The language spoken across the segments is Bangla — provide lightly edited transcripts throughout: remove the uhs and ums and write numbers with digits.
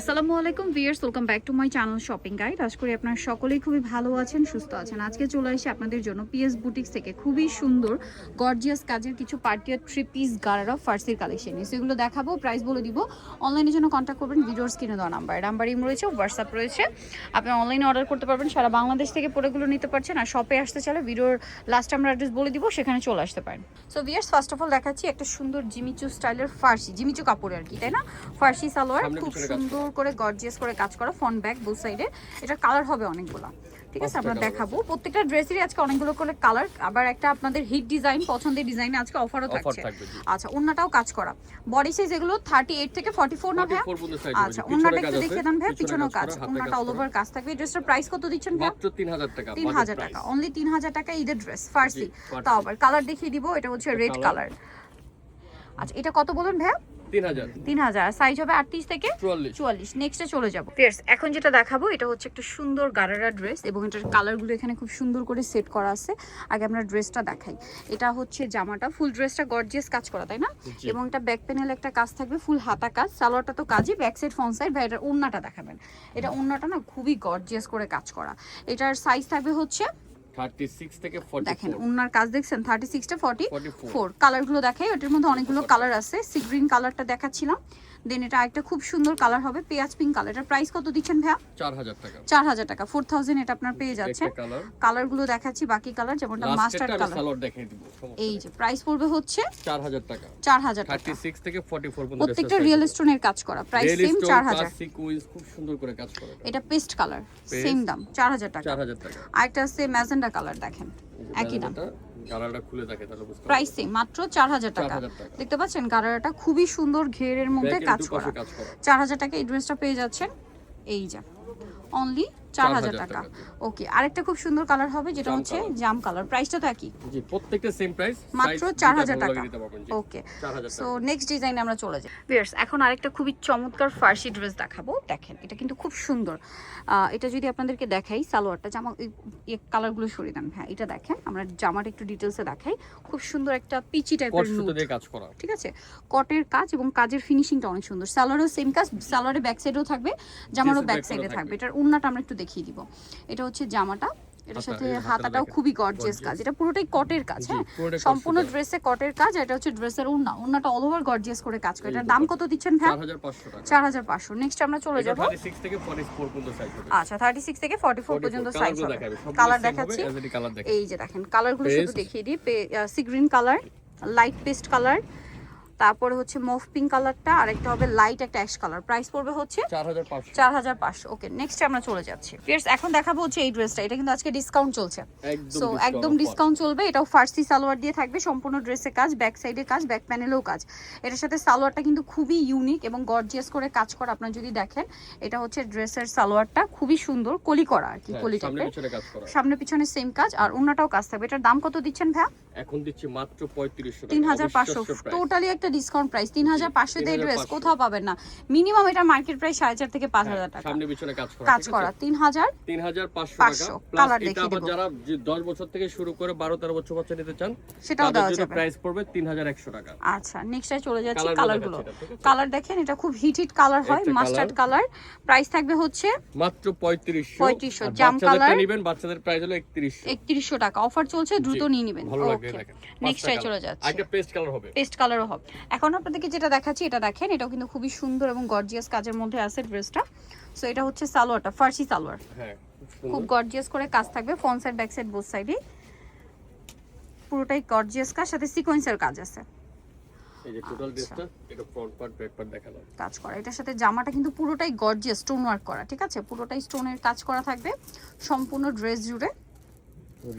আসসালামু আলাইকুম viewers, welcome back to my channel shopping guide. আশা করি আপনারা সকলেই খুবই ভালো আছেন, সুস্থ আছেন। আজকে চলে আসি আপনাদের জন্য পিএস বুটিক্স থেকে খুবই সুন্দর গর্জিয়াস কাজের কিছু পার্টিয়ার থ্রি পিস গারারা ফার্সির কালেকশন নিয়ে সেগুলো দেখাবো, প্রাইস বলে দিব। অনলাইনের জন্য কন্ট্যাক্ট করবেন ভিডিওর স্ক্রিনে দেওয়া নাম্বার রয়েছে, হোয়াটসঅ্যাপ রয়েছে, আপনি অনলাইনে অর্ডার করতে পারবেন। সারা বাংলাদেশ থেকে প্রোডাক্টগুলো নিতে পারছেন। আর শপে আসতে চাইলে ভিডিওর লাস্ট আমরা অ্যাড্রেস বলে দিব, সেখানে চলে আসতে পারেন। So viewers, first of all দেখাচ্ছি একটা সুন্দর জিমিচু স্টাইলের ফার্সি, জিমিচু কাপড় আর কি, তাই না? ফার্সি সালোয়ার, খুব সুন্দর করে গর্জিয়াস করে কাজ করা, ফ্রন্ট ব্যাক বোথ সাইডে। এটা কালার হবে অনেকগুলো, ঠিক আছে? আমরা দেখাবো প্রত্যেকটা ড্রেসেরই আজকে অনেকগুলো করে কালার। আবার একটা আপনাদের হিট ডিজাইন, পছন্দের ডিজাইনে আজকে অফারও থাকছে। আচ্ছা, ওন্নাটাও কাজ করা, বডি সাইজ এগুলো 38 থেকে 44 না ভাই? আচ্ছা, ওন্নাটা একটু দেখিয়ে দেন ভাই, পিছনেও কাজ, ওন্নাটা অল ওভার কাজ থাকবে। ড্রেসটার প্রাইস কত দিচ্ছেন ভাই? মাত্র 3000 টাকা। 3000 টাকা, অনলি 3000 টাকা ঈদের ড্রেস ফার্সি। তাও আবার কালার দেখিয়ে দিব, এটা হচ্ছে রেড কালার। আচ্ছা, এটা কত বলুন ভাই? 3000। সাইজ হবে 38 থেকে 44। নেক্সটে চলে যাব। ফিয়ার্স, এখন যেটা দেখাবো এটা হচ্ছে একটা সুন্দর গারারা ড্রেস এবং এটার কালারগুলো এখানে খুব সুন্দর করে সেট করা আছে। আগে আমরা ড্রেসটা দেখাই। এটা হচ্ছে জামাটা, ফুল ড্রেসটা গর্জিয়াস কাজ করা, তাই না? এবং এটা ব্যাক প্যানেল একটা কাজ থাকবে, ফুল হাতা কাজ। সালোয়ারটা তো কাজই, ব্যাক সাইড ফ্রন্ট সাইড। ভাই এটার ওন্নাটা দেখাবেন। এটা ওন্নাটা না খুবই গর্জিয়াস করে কাজ করা। এটার সাইজ থাকবে হচ্ছে 36 থেকে 44। দেখেন ওনার কাজ দেখছেন, 36 টা 44। কালারগুলো দেখাই, ওটার মধ্যে অনেকগুলো কালার আছে। সি গ্রিন কালারটা দেখাচ্ছিলাম, দেন এটা একটা খুব সুন্দর কালার হবে পেঁয়াজ পিঙ্ক কালার। এটার প্রাইস কত দিচ্ছেন ভাইয়া? 4000 টাকা। 4000 টাকা, 4000 এটা আপনার পেয়ে যাচ্ছে। কালারগুলো দেখাচ্ছি, বাকি কালার যেমনটা মাস্টার্ড কালার, সালোয়ার দেখাই দিব। এই যে প্রাইস পড়বে হচ্ছে 4000 টাকা। 4000 টাকা, 36 থেকে 44 পর্যন্ত। প্রত্যেকটা রিয়েল স্টোনের কাজ করা, প্রাইস সেম 4000। সিকোয়েন্স খুব সুন্দর করে কাজ করা। এটা পেস্ট কালার, সেম দাম 4000 টাকা। 4000 টাকা। আরেকটা আছে ম্যাজেন্ডা কালার, দেখেন একই দাম। গারাটা খুলে দেখে তাহলে বুঝতে পারবেন। প্রাইস সেম, মাত্র 4000 টাকা। দেখতে পাচ্ছেন গারাটা খুবই সুন্দর ঘেরের মধ্যে কাজ করা। 4000 টাকা এই ড্রেসটা পেয়ে যাচ্ছেন, এই যে অনলি 4000 টাকা। ওকে, আরেকটা খুব সুন্দর কালার হবে যেটা হচ্ছে জাম কালার। প্রাইসটা তো একই, জি প্রত্যেকটা সেম প্রাইস, মাত্র 4000 টাকা। ওকে, সো নেক্সট ডিজাইনে আমরা চলে যাই। ভিউয়ার্স, এখন আরেকটা খুবই চমৎকার ফার্সি ড্রেস দেখাবো। দেখেন এটা কিন্তু খুব সুন্দর। এটা যদি আপনাদেরকে দেখাই, সালোয়ারটা জামা এই কালারগুলো সরিয়ে দেন। হ্যাঁ, এটা দেখেন, আমরা জামাটা একটু ডিটেইলসে দেখাই। খুব সুন্দর একটা পিচি টাইপের নুট দিয়ে কাজ করা, ঠিক আছে? কটের কাজ এবং কাজের ফিনিশিংটা অনেক সুন্দর। সালোয়ারও সেম কাজ, সালোয়ারের ব্যাক সাইডেও থাকবে, জামারও ব্যাক সাইডে থাকবে। এটার ওন্নাটা আমরা একটু দেখিয়ে দিব। এটা হচ্ছে জামাটা, এটার সাথে হাতাটাও খুবই গর্জিয়াস কাজ। এটা পুরোটাই কটের কাজ, হ্যাঁ সম্পূর্ণ ড্রেসে কটের কাজ। এটা হচ্ছে ড্রেসের ওন্না, ওন্নাটা অল ওভার গর্জিয়াস করে কাজ করে। এটার দাম কত দিচ্ছেন ভাই? 4500 টাকা। 4500। নেক্সট আমরা চলে যাব। 36 থেকে 44 পর্যন্ত সাইজ হবে। আচ্ছা, 36 থেকে 44 পর্যন্ত সাইজ হবে। কালার দেখাচ্ছি, এই যে দেখেন কালারগুলো শুধু দেখিয়ে দিই। Sea green colour, light paste colour, তারপরে হচ্ছে মুভ পিঙ্ক কালারটা, আর একটা হবে লাইট একটা অ্যাশ কালার। প্রাইস পড়বে হচ্ছে 4500। ওকে, নেক্সট আমরা চলে যাচ্ছি। ফিয়ার্স, এখন দেখাবো হচ্ছে এই ড্রেসটা। এটা কিন্তু আজকে ডিসকাউন্ট চলছে, সো একদম ডিসকাউন্ট চলবে। এটাও ফার্সি সালোয়ার দিয়ে থাকবে, সম্পূর্ণ ড্রেসে কাজ, ব্যাক সাইডে কাজ, ব্যাক প্যানেলেও কাজ। এটার সাথে সালোয়ারটা কিন্তু খুবই ইউনিক এবং গর্জিয়াস করে কাজ করা। আপনারা যদি দেখেন, এটা হচ্ছে ড্রেসের সালোয়ারটা, খুবই সুন্দর কলি করা আর কি, কলি টাইপের, সামনে পিছনে সেম কাজ, আর ওন্নাটাও কাজ থাকবে। এটার দাম কত দিচ্ছেন ভাই? এখন দিচ্ছি মাত্র 3500 টাকা। 3500, টোটালি একটা ডিসকাউন্ট প্রাইস। 3500 দিয়ে ড্রেস কোথাও পাবেন না। মিনিমাম এটা মার্কেট প্রাইস 4500 থেকে 5000 টাকা। সামনে পিছনে কাজ করা 3500 টাকা। কালার দেখিয়ে দেব। যারা 10 বছর থেকে শুরু করে 12-13 বছর বাচ্চা নিতে চান, সেটাও দেওয়া যাবে। প্রাইস পড়বে 3100 টাকা। আচ্ছা, নেক্সটে চলে যাচ্ছি। কালারগুলো, কালার দেখেন, এটা খুব হিট কালার হয়, মাস্টার্ড কালার। প্রাইস থাকবে হচ্ছে মাত্র 3500। জাম কালার নেবেন, বাচ্চাদের প্রাইস হলো 3100 টাকা। অফার চলছে, দ্রুত নিয়ে নেবেন। ওকে, নেক্সটে চলে যাচ্ছি। একটা পেস্ট কালার হবে, পেস্ট কালারও হবে। এখন আপনাদেরকে যেটা দেখাচ্ছি, এটা দেখেন, এটাও কিন্তু খুবই সুন্দর এবং গর্জিয়াস কাজের মধ্যে আছে ড্রেসটা। সো এটা হচ্ছে সালোয়ারটা, ফার্সি সালোয়ার, হ্যাঁ খুব গর্জিয়াস করে কাজ থাকবে, front side back side both সাইডে পুরোটাই গর্জিয়াস কাজ, সাথে সিকোয়েন্সের কাজ আছে। এই যে টোটাল ড্রেসটা, এটা ফ্রন্ট পার্ট ব্যাক পার্ট দেখালাম কাজ করা। এটার সাথে জামাটা কিন্তু পুরোটাই গর্জিয়াস স্টোন ওয়ার্ক করা, ঠিক আছে? পুরোটাই স্টোনের কাজ করা থাকবে সম্পূর্ণ ড্রেস জুড়ে,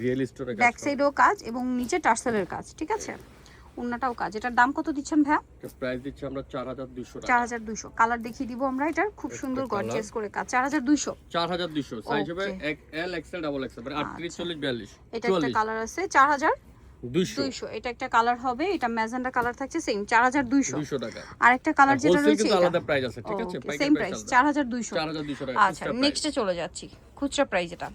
রিয়েল স্টোরে কাজ, ব্যাক সাইডেও কাজ এবং নিচে টার্সেলের কাজ, ঠিক আছে? ওন্নাটাও কাজ। এটার দাম কত দিচ্ছেন ভাইয়া? প্রাইস দিচ্ছি আমরা 4200 টাকা। 4200। কালার দেখিয়ে দিব আমরা, এটার খুব সুন্দর গর্জিয়াস করে কাজ। 4200। 4200 সাইজ হবে এল এক্সএল ডাবল এক্সএল, মানে 38 40 42। এটা একটা কালার আছে 4200। এটা একটা কালার হবে, এটা ম্যাজেন্ডা কালার থাকছে, সেম 4200 টাকা। আরেকটা কালার যেটা রয়েছে এটা আলাদা প্রাইস আছে, ঠিক আছে? সেম প্রাইস 4200 টাকা। আচ্ছা, নেক্সটে চলে যাচ্ছি, খুচরা প্রাইস এটা।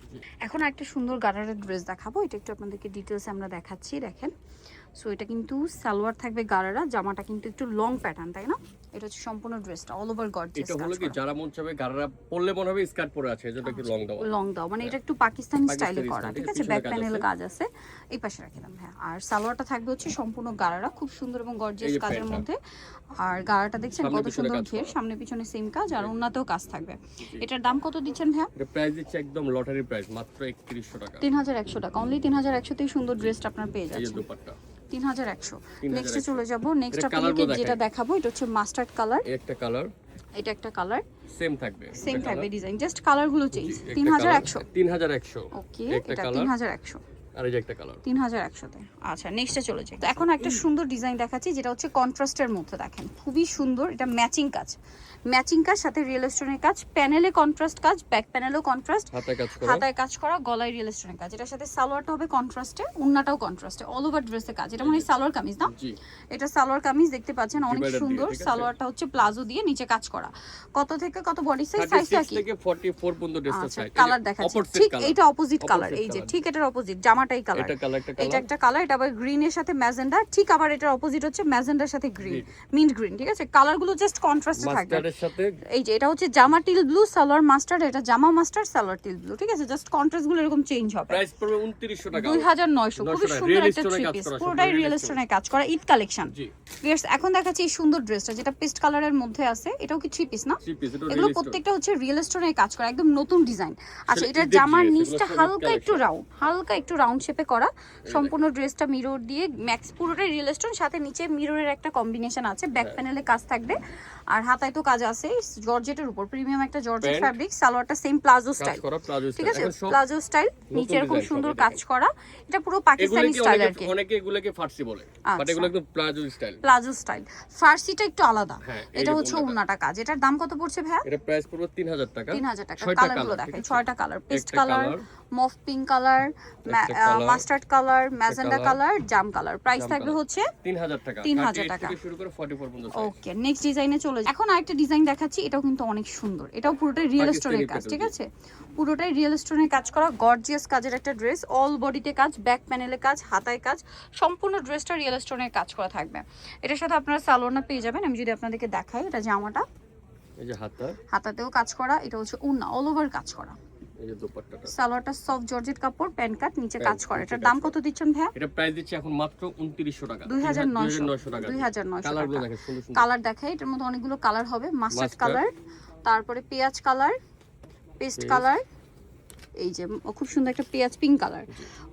এখন একটা সুন্দর গারারের ড্রেস দেখাবো, এটা একটু আপনাদেরকে ডিটেইলস আমরা দেখাচ্ছি। দেখেন, সো এটা কিন্তু সালোয়ার থাকবে গারারা, জামাটা কিন্তু একটু লং প্যাটার্ন, তাই না? এটা হচ্ছে সম্পূর্ণ ড্রেসটা অল ওভার গর্জিয়াস এটা কাজ হলো কি করা। যারা মন চাবে গারারা পরলে মনে হবে স্কার্ট পরে আছে এজন্য একটু লং দেওয়া। লং দাও মানে এটা একটু পাকিস্তানি স্টাইলে পাকিস্তানি করা, style, ঠিক ঠিক আছে? আছে, ব্যাক পিছনে কাজ প্যানেলে আছে। কাজ আছে, এই পাশে রাখিলাম। হ্যাঁ, আর সালোয়ারটা থাকবে হচ্ছে সম্পূর্ণ গারারা, খুব সুন্দর এবং গর্জিয়াস এই যে কাজের প্যান্টটা। মধ্যে। আর গারাটা দেখছেন সামনে কত পিছনে সুন্দর কাজ ঘের, করা। সামনে পিছনে সেম কাজ, আর ওন্নাতেও কাজ থাকবে। এটার দাম কত দিচ্ছেন ভাইয়া? এটা প্রাইস দিচ্ছে একদম লটারি প্রাইস মাত্র 3100 টাকা। 3100 টাকা, অনলি 3100 তেই সুন্দর ড্রেসটা আপনার পেয়ে এই যে যাচ্ছেন। দুপাট্টা 3100। 3100 নেক্সটে চলে যাব। নেক্সট এটা আপনাদেরকে colourগুলো যেটা দেখাই। দেখাবো এটা হচ্ছে মাস্টার্ড কালার। এই একটা কালার এটা একটা কালার, সেম থাকবে। সেম একটা থাকবে colour। ডিজাইন, জাস্ট কালারগুলো চেঞ্জ। জি, একটা 3100। colour, 3100 ওকে, একটা এটা কালার 3100। আর এই যে একটা কালার 3100 তে। আচ্ছা, নেক্সটে চলে যাই। তো এখন একটা সুন্দর ডিজাইন দেখাচ্ছি যেটা হচ্ছে কন্ট্রাস্টের মধ্যে, দেখেন খুবই সুন্দর। এটা ম্যাচিং কাজ, ম্যাচিং কাজ সাথে রিয়েল স্টোনের কাজ, প্যানেলে কন্ট্রাস্ট কাজ, ব্যাক প্যানেলেও কন্ট্রাস্ট, হাতে কাজ করা। হাতায় কাজ করা, গলায় রিয়েল স্টোনের কাজ। এটার সাথে সালোয়ারটা হবে কন্ট্রাস্টে, ওন্নাটাও কন্ট্রাস্টে, অল ওভার ড্রেসে কাজ। এটা মানে সালোয়ার কামিজ না? জি এটা সালোয়ার কামিজ, দেখতে পাচ্ছেন অনেক Divider দিয়ে, সুন্দর। ঠিক আছে? সালোয়ারটা হচ্ছে প্লাজো দিয়ে নিচে কাজ করা। কত থেকে কত বডি সাইজ? সাইজটা 36 কি? থেকে 44 পর্যন্ত ড্রেসটা আচ্ছা, সাইজ। কালার দেখাচ্ছি, ঠিক এইটা অপোজিট কালার, এই যে colour। ঠিক এটার অপোজিট, জামাটাই কালার। এটা কালার একটা এটা কালার একটা কালার, এটা আবার গ্রিনের সাথে ম্যাজেন্ডা, ঠিক আবার এটার অপোজিট হচ্ছে ম্যাজেন্ডার সাথে গ্রিন, মিন্ট গ্রিন, ঠিক আছে? কালারগুলো জাস্ট কন্ট্রাস্টে থাকবে। মাস্টার্ডের সাথে এই যে এটা হচ্ছে জামা টিল ব্লু, সালোয়ার মাস্টার্ড, এটা জামা মাস্টার্ড, সালোয়ার টিল ব্লু, ঠিক আছে? জাস্ট কন্ট্রাস্টগুলো এরকম চেঞ্জ হবে। প্রাইস পড়বে 2900 টাকা। 2900, খুবই 900 সুন্দর Real একটা stone এ থ্রি কাজ পিস, করা, পুরোটাই সম্পূর্ণ রিয়েল real স্টোনে কাজ করা, ঈদ কালেকশন। জি ভিউয়ার্স, এখন দেখাচ্ছি এই সুন্দর ড্রেসটা যেটা পেস্ট কালারের মধ্যে আছে। এটাও কি থ্রি পিস না? 3 পিস এটা এগুলো রিয়েল প্রত্যেকটা হচ্ছে রিয়েল স্টোনে কাজ করা, একদম নতুন ডিজাইন। আচ্ছা, সেটা এটার ঈদের জামার dress, নিচটা এগুলো সব ঈদ হালকা একটু collection। রাউন্ড, হালকা একটু রাউন্ড শেপে করা, সম্পূর্ণ ড্রেসটা মিরর দিয়ে ম্যাক্স, পুরোটাই রিয়েল স্টোন, সাথে নিচে মিররের একটা কম্বিনেশন আছে, ব্যাক প্যানেলে কাজ থাকবে, আর হাতায় তো কাজ আছে। জর্জেটের উপর প্রিমিয়াম একটা জর্জেট Pant, ফ্যাব্রিক, সালোয়ারটা সেম প্লাজো কাজ স্টাইল, করা প্লাজো ঠিক স্টাইল। আছে? এখন সব প্লাজো স্টাইল, নিচে এরকম design, সুন্দর সবই কাজ দেখেন। করা। এটা পুরো এগুলো পাকিস্তানি কি স্টাইল আর কি, অনেকে এগুলোকে ফার্সি বলে, বাট আচ্ছা। এগুলো একদম প্লাজো স্টাইল। Palazzo style. ফার্সিটা একটু আলাদা। হ্যাঁ, এই এটা যে হচ্ছে ওড়নাটা। ওন্নাটা কাজ। এটার দাম কত পড়ছে ভাইয়া? এটা প্রাইস পড়বে 3000 টাকা। 3000 টাকা। 6টা কালারগুলো কালার, দেখাই, ঠিক আছে? 6টা কালার, পেস্ট একটা colour, colour, mauve pink colour, একটা colour, mustard colour, magenta colour, colour, জাম কালার। প্রাইস জাম থাকবে কালার। হচ্ছে 3000 টাকা। 3000 38 টাকা। থেকে শুরু করে 44 পর্যন্ত size। ওকে, নেক্সট ডিজাইনে চলে যাই। এখন আরেকটা ডিজাইন দেখাচ্ছি, এটাও কিন্তু অনেক সুন্দর। এটাও পুরোটাই রিয়েল পাকিস্তানি স্টোনের কাজ, pattern, ঠিক জি। আছে? পুরোটাই রিয়েল স্টোনের কাজ করা, গর্জিয়াস কাজের একটা ড্রেস, অল বডিতে কাজ, ব্যাক প্যানেলে কাজ, হাতায় কাজ, সম্পূর্ণ ড্রেসটা রিয়েল স্টোনের কাজ করা থাকবে। এটার সাথে আপনারা সালোয়ারটা পেয়ে যাবেন। আমি যদি আপনাদেরকে দেখাই, এটা জামাটা, এই যে হাতা, হাতাতেও কাজ করা, এটা হচ্ছে ওন্না, অল ওভার কাজ করা। এই যে দুপাট্টাটা। সালোয়ারটা সফট জর্জেট কাপড়, প্যান্ট কাট, নিচে প্যান্ট, কাজ করা। নিচে এটার কাজ দাম করা। কত দিচ্ছেন ভাইয়া? এটা প্রাইস দিচ্ছি এখন মাত্র 2900 টাকা। 2900 টাকা। 2900 কালারগুলো টাকা। দেখেন সুন্দর সুন্দর। কালার দেখাই, এটার মধ্যে অনেকগুলো কালার হবে। মাস্টার্ড Mustard, কালার, তারপরে পেঁয়াজ কালার, পেস্ট কালার, এই যে খুব সুন্দর একটা পেঁয়াজ পিঙ্ক কালার।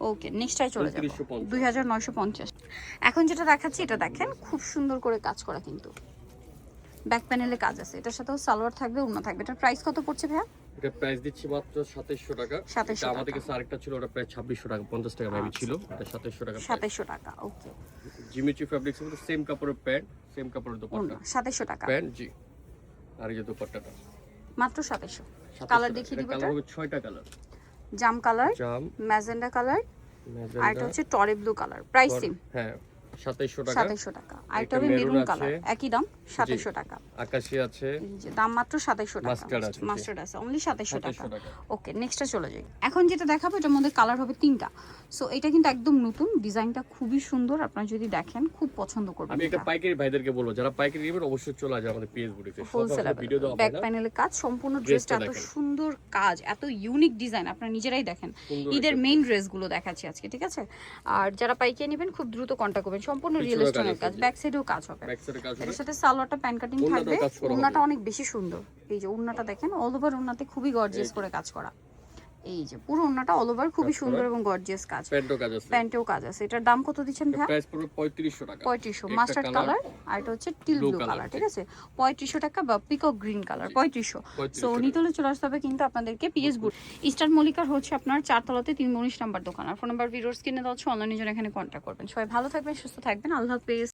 ওকে, নেক্সটটাই চলে যাব। 2950 2950। এখন যেটা দেখাচ্ছি এটা দেখেন, খুব সুন্দর করে কাজ করা, কিন্তু ব্যাক প্যানেলে কাজ আছে। এটার সাথেও সালোয়ার থাকবে, ওড়না থাকবে। এটার প্রাইস কত পড়ছে ভাইয়া? এটা প্রাইস দিচ্ছি মাত্র 2700 টাকা। 2700 এটা আমাদের টাকা। কাছে আরেকটা ছিল, ওটা প্রায় 2600 টাকা, 50 টাকা মেবি ছিল। এটা 2700 টাকা। 2700 টাকা। ওকে, জিমিচি ফেব্রিক্স এর সেম কাপড়ের প্যান্ট, সেম কাপড়ের দুপাট্টা। ওড়না 2700 টাকা, প্যান্ট জি। আর এই যে দুপাট্টাটা মাত্র 2700। 2700 কালার টাকা। দেখিয়ে এটা দিব। কালার হবে 6টা কালার। জাম কালার, জাম, ম্যাজেন্ডা কালার, ম্যাজেন্ডা, আর এটা হচ্ছে টরে ব্লু কালার। প্রাইস সেম, হ্যাঁ 2700 টাকা। 2700 টাকা। আর এটা হবে এটা মেরুন মেরুন কালার, আছে। একই দাম 2700 টাকা। আকাশি আছে, এই যে দাম মাত্র 2700 টাকা। Mustard আছে, জি। মাস্টার্ড আছে, অনলি 2700 টাকা। 2700 টাকা। ওকে, নেক্সটে চলে যাই। এখন যেটা দেখাবো এটার মধ্যে কালার হবে 3টা। সো এটা কিন্তু একদম নতুন, ডিজাইনটা খুবই সুন্দর। আপনারা যদি দেখেন খুব পছন্দ করবেন। আমি একটা পাইকারি ভাইদেরকে বলবো, যারা পাইকারি নেবেন অবশ্যই চলে আসবে আমাদের পিএস বুটিকে। হোলসেল ভিডিও দেওয়া ব্যাক হয় না। প্যানেলে কাজ, সম্পূর্ণ Dress ড্রেসটা টা এত দেখেন। সুন্দর কাজ, এত ইউনিক ডিজাইন, আপনারা নিজেরাই দেখেন। সুন্দর ঈদের একটা মেইন ড্রেসগুলো দেখাচ্ছি আজকে, ঠিক আছে? আর যারা পাইকারি নেবেন খুব দ্রুত কন্টাক্ট করবেন। সম্পূর্ণ রিয়েল পিছনেও কাজ স্টোনের আছে, কাজ, জি। ব্যাক সাইডেও কাজ হবে। ব্যাক সাইডে কাজ হবে। এর সাথে সালোয়ারটা প্যান কাটিং ওড়নাটাও থাকবে। কাজ করা ওড়নাটা হবে। অনেক বেশি সুন্দর। এই যে ওড়নাটা দেখেন, অল ওভার ওড়নাতে খুবই গর্জিয়াস করে কাজ করা। এই যে পুরো ওড়নাটা অল ওভার খুবই কাজ সুন্দর করা। এবং গর্জিয়াস কাজ। প্যান্টও কাজ আছে। প্যান্টেও কাজ আছে। এটার দাম কত দিচ্ছেন ভাইয়া? প্রাইস পড়বে 3500 টাকা। 3500। একটা মাস্টার্ড কালার, কালার, আর এটা হচ্ছে till blue blue color, colour, ঠিক জি। আছে? 3500 টাকা, বা পিকক গ্রিন কালার 3500। 3500 সো টাকা। নিতে হলে চলে আসতে হবে কিন্তু আপনাদেরকে পিএস বুট, ইস্টার্ন মল্লিকার হচ্ছে আপনার 4 তলাতে 319 নাম্বার দোকান। আর ফোন নাম্বার ভিডিওর স্ক্রিনে দেওয়া হচ্ছে, অনলাইনে জন্য এখানে কন্ট্যাক্ট করবেন। সবাই ভালো থাকবেন, সুস্থ থাকবেন, আল্লাহ হাফেজ।